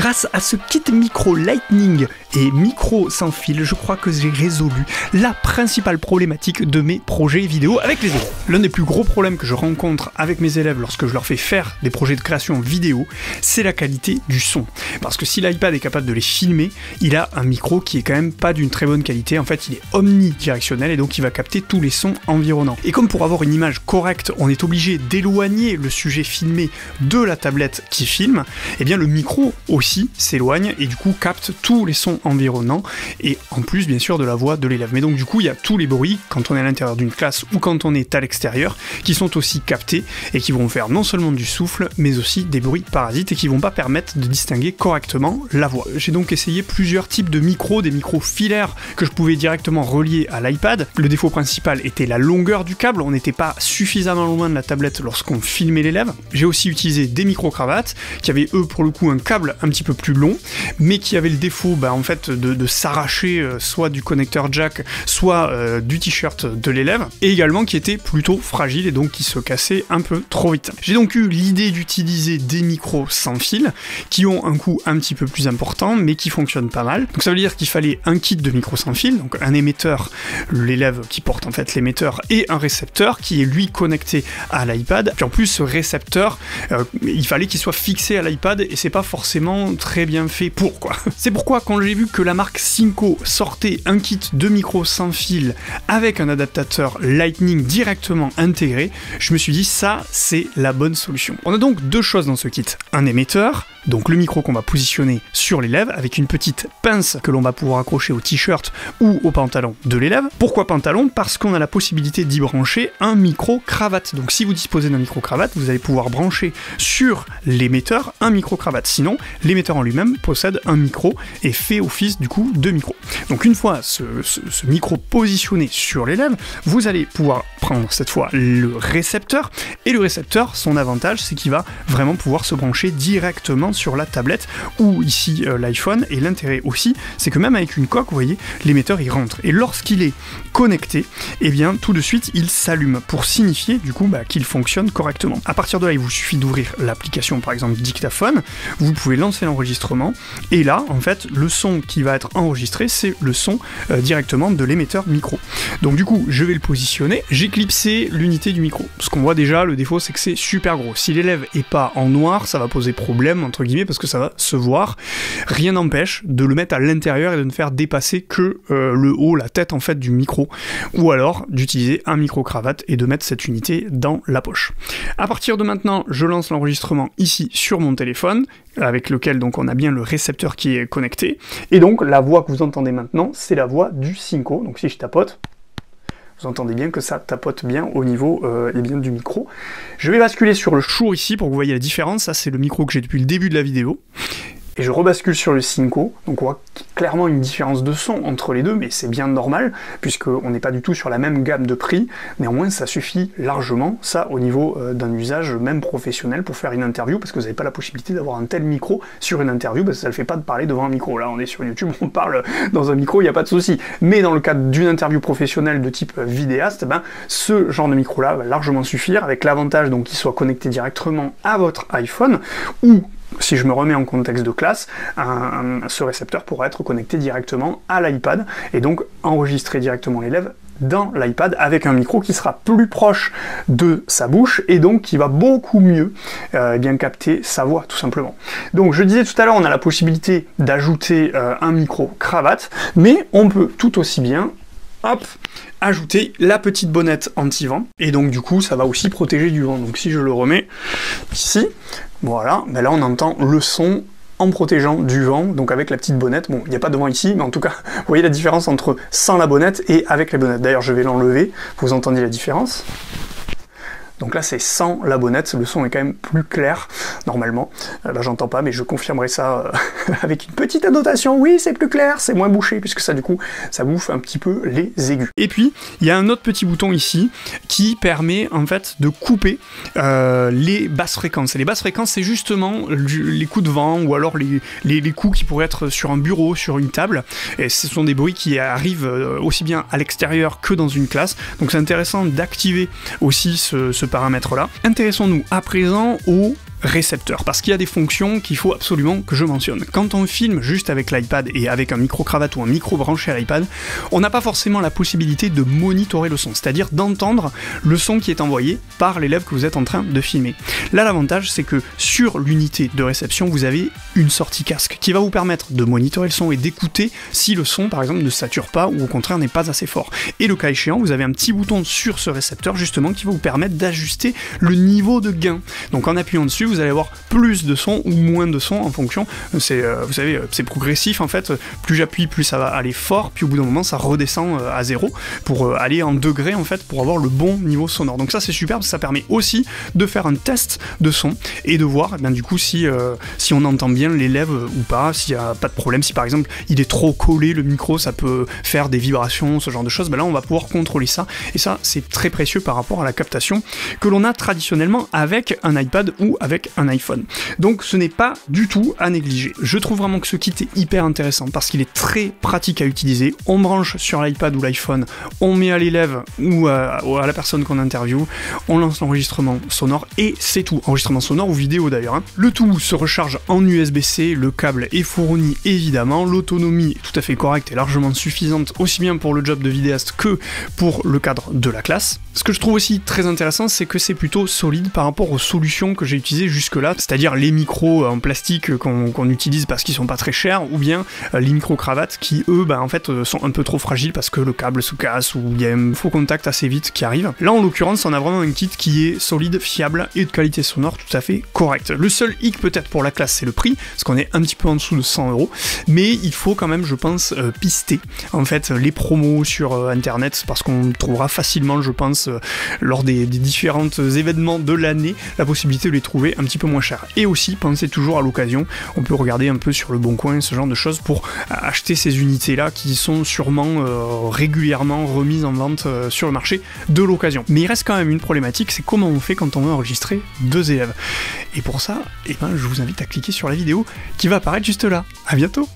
grâce à ce kit micro Lightning et micro sans fil, je crois que j'ai résolu la principale problématique de mes projets vidéo avec les élèves. L'un des plus gros problèmes que je rencontre avec mes élèves lorsque je leur fais faire des projets de création vidéo, c'est la qualité du son. Parce que si l'iPad est capable de les filmer, il a un micro qui est quand même pas d'une très bonne qualité. En fait, il est omnidirectionnel et donc il va capter tous les sons environnants. Et comme pour avoir une image correcte, on est obligé d'éloigner le sujet filmé de la tablette qui filme, et bien le micro aussi s'éloigne et du coup capte tous les sons environnants et en plus bien sûr de la voix de l'élève. Mais donc du coup il y a tous les bruits quand on est à l'intérieur d'une classe ou quand on est à l'extérieur qui sont aussi captés et qui vont faire non seulement du souffle mais aussi des bruits parasites et qui vont pas permettre de distinguer correctement la voix. J'ai donc essayé plusieurs types de micros, des micros filaires que je pouvais directement relier à l'iPad. Le défaut principal était la longueur du câble, on n'était pas suffisamment loin de la tablette lorsqu'on filmait l'élève. J'ai aussi utilisé des micro-cravates qui avaient eux pour le coup un câble un petit peu plus long mais qui avaient le défaut en fait de s'arracher soit du connecteur jack soit du t-shirt de l'élève et également qui étaient plutôt fragiles et donc qui se cassaient un peu trop vite. J'ai donc eu l'idée d'utiliser des micros sans fil qui ont un coût un petit peu plus important mais qui fonctionnent pas mal. Donc ça veut dire qu'il fallait un kit de micros sans fil, donc un émetteur, l'élève qui porte en fait l'émetteur et un récepteur qui est lui connecté à l'iPad. Puis en plus ce récepteur, il fallait qu'il soit fixé à l'iPad et c'est pas forcément très bien fait pour quoi. C'est pourquoi quand j'ai vu que la marque Synco sortait un kit de micros sans fil avec un adaptateur Lightning directement intégré, je me suis dit ça c'est la bonne solution. On a donc deux choses dans ce kit, un émetteur, donc le micro qu'on va positionner sur l'élève avec une petite pince que l'on va pouvoir accrocher au t-shirt ou au pantalon de l'élève. Pourquoi pantalon? Parce qu'on a la possibilité d'y brancher un micro-cravate. Donc si vous disposez d'un micro-cravate, vous allez pouvoir brancher sur l'émetteur un micro-cravate. Sinon, l'émetteur en lui-même possède un micro et fait office du coup de micro. Donc une fois ce micro positionné sur l'élève, vous allez pouvoir prendre cette fois le récepteur et le récepteur, son avantage c'est qu'il va vraiment pouvoir se brancher directement sur la tablette ou ici l'iPhone et l'intérêt aussi c'est que même avec une coque vous voyez l'émetteur il rentre et lorsqu'il est connecté et bien tout de suite il s'allume pour signifier du coup qu'il fonctionne correctement. À partir de là il vous suffit d'ouvrir l'application par exemple dictaphone, vous pouvez lancer l'enregistrement et là en fait le son qui va être enregistré c'est le son directement de l'émetteur micro. Donc du coup je vais le positionner, j'ai clipsé l'unité du micro. Ce qu'on voit déjà le défaut c'est que c'est super gros. Si l'élève est pas en noir ça va poser problème entre guillemets parce que ça va se voir. Rien n'empêche de le mettre à l'intérieur et de ne faire dépasser que le haut, la tête en fait du micro ou alors d'utiliser un micro-cravate et de mettre cette unité dans la poche. À partir de maintenant, je lance l'enregistrement ici sur mon téléphone avec lequel donc on a bien le récepteur qui est connecté et donc la voix que vous entendez maintenant c'est la voix du Synco. Donc si je tapote, vous entendez bien que ça tapote bien au niveau bien du micro. Je vais basculer sur le Shure ici pour que vous voyez la différence. Ça c'est le micro que j'ai depuis le début de la vidéo. Et je rebascule sur le Synco, donc on voit clairement une différence de son entre les deux, mais c'est bien normal, puisqu'on n'est pas du tout sur la même gamme de prix, néanmoins ça suffit largement, ça au niveau d'un usage même professionnel pour faire une interview, parce que vous n'avez pas la possibilité d'avoir un tel micro sur une interview, parce que ça ne le fait pas de parler devant un micro. Là on est sur YouTube, on parle dans un micro, il n'y a pas de souci. Mais dans le cadre d'une interview professionnelle de type vidéaste, ce genre de micro-là va largement suffire, avec l'avantage donc qu'il soit connecté directement à votre iPhone, ou si je me remets en contexte de classe, ce récepteur pourra être connecté directement à l'iPad et donc enregistrer directement l'élève dans l'iPad avec un micro qui sera plus proche de sa bouche et donc qui va beaucoup mieux bien capter sa voix tout simplement. Donc je disais tout à l'heure on a la possibilité d'ajouter un micro cravate mais on peut tout aussi bien ajouter la petite bonnette anti-vent et donc du coup ça va aussi protéger du vent. Donc si je le remets ici, voilà, là on entend le son en protégeant du vent, donc avec la petite bonnette. Bon, il n'y a pas de vent ici, mais en tout cas, vous voyez la différence entre sans la bonnette et avec la bonnette. D'ailleurs, je vais l'enlever, vous entendez la différence. Donc là c'est sans la bonnette, le son est quand même plus clair normalement. Là j'entends pas mais je confirmerai ça avec une petite annotation. Oui c'est plus clair, c'est moins bouché puisque ça du coup ça bouffe un petit peu les aigus. Et puis il y a un autre petit bouton ici qui permet en fait de couper les basses fréquences. Et les basses fréquences c'est justement les coups de vent ou alors les coups qui pourraient être sur un bureau, sur une table. Et ce sont des bruits qui arrivent aussi bien à l'extérieur que dans une classe. Donc c'est intéressant d'activer aussi ce paramètre là. Intéressons-nous à présent aux récepteur, parce qu'il y a des fonctions qu'il faut absolument que je mentionne. Quand on filme juste avec l'iPad et avec un micro-cravate ou un micro branché à l'iPad, on n'a pas forcément la possibilité de monitorer le son, c'est-à-dire d'entendre le son qui est envoyé par l'élève que vous êtes en train de filmer. Là, l'avantage, c'est que sur l'unité de réception, vous avez une sortie casque qui va vous permettre de monitorer le son et d'écouter si le son, par exemple, ne sature pas ou au contraire n'est pas assez fort. Et le cas échéant, vous avez un petit bouton sur ce récepteur, justement, qui va vous permettre d'ajuster le niveau de gain. Donc en appuyant dessus, vous allez avoir plus de son ou moins de son en fonction. C'est, vous savez, c'est progressif en fait. Plus j'appuie, plus ça va aller fort, puis au bout d'un moment, ça redescend à 0 pour aller en degrés en fait, pour avoir le bon niveau sonore. Donc ça, c'est super parce que ça permet aussi de faire un test de son et de voir du coup si on entend bien l'élève ou pas, s'il n'y a pas de problème, si par exemple il est trop collé le micro, ça peut faire des vibrations, ce genre de choses. Là, on va pouvoir contrôler ça et ça, c'est très précieux par rapport à la captation que l'on a traditionnellement avec un iPad ou avec un iPhone. Donc ce n'est pas du tout à négliger. Je trouve vraiment que ce kit est hyper intéressant parce qu'il est très pratique à utiliser. On branche sur l'iPad ou l'iPhone, on met à l'élève ou à la personne qu'on interviewe, on lance l'enregistrement sonore et c'est tout. Enregistrement sonore ou vidéo d'ailleurs. Le tout se recharge en USB-C, le câble est fourni évidemment, l'autonomie est tout à fait correcte et largement suffisante aussi bien pour le job de vidéaste que pour le cadre de la classe. Ce que je trouve aussi très intéressant, c'est que c'est plutôt solide par rapport aux solutions que j'ai utilisées jusque-là, c'est-à-dire les micros en plastique qu'on utilise parce qu'ils sont pas très chers, ou bien les micro-cravates qui, eux, en fait, sont un peu trop fragiles parce que le câble se casse ou il y a un faux contact assez vite qui arrive. Là, en l'occurrence, on a vraiment un kit qui est solide, fiable et de qualité sonore tout à fait correcte. Le seul hic peut-être pour la classe, c'est le prix, parce qu'on est un petit peu en dessous de 100€, mais il faut quand même, je pense, pister en fait les promos sur internet, parce qu'on trouvera facilement, je pense, lors des différents événements de l'année, la possibilité de les trouver un petit peu moins chers. Et aussi, pensez toujours à l'occasion, on peut regarder un peu sur le Bon Coin, ce genre de choses, pour acheter ces unités-là qui sont sûrement régulièrement remises en vente sur le marché de l'occasion. Mais il reste quand même une problématique, c'est comment on fait quand on veut enregistrer 2 élèves. Et pour ça, je vous invite à cliquer sur la vidéo qui va apparaître juste là. À bientôt!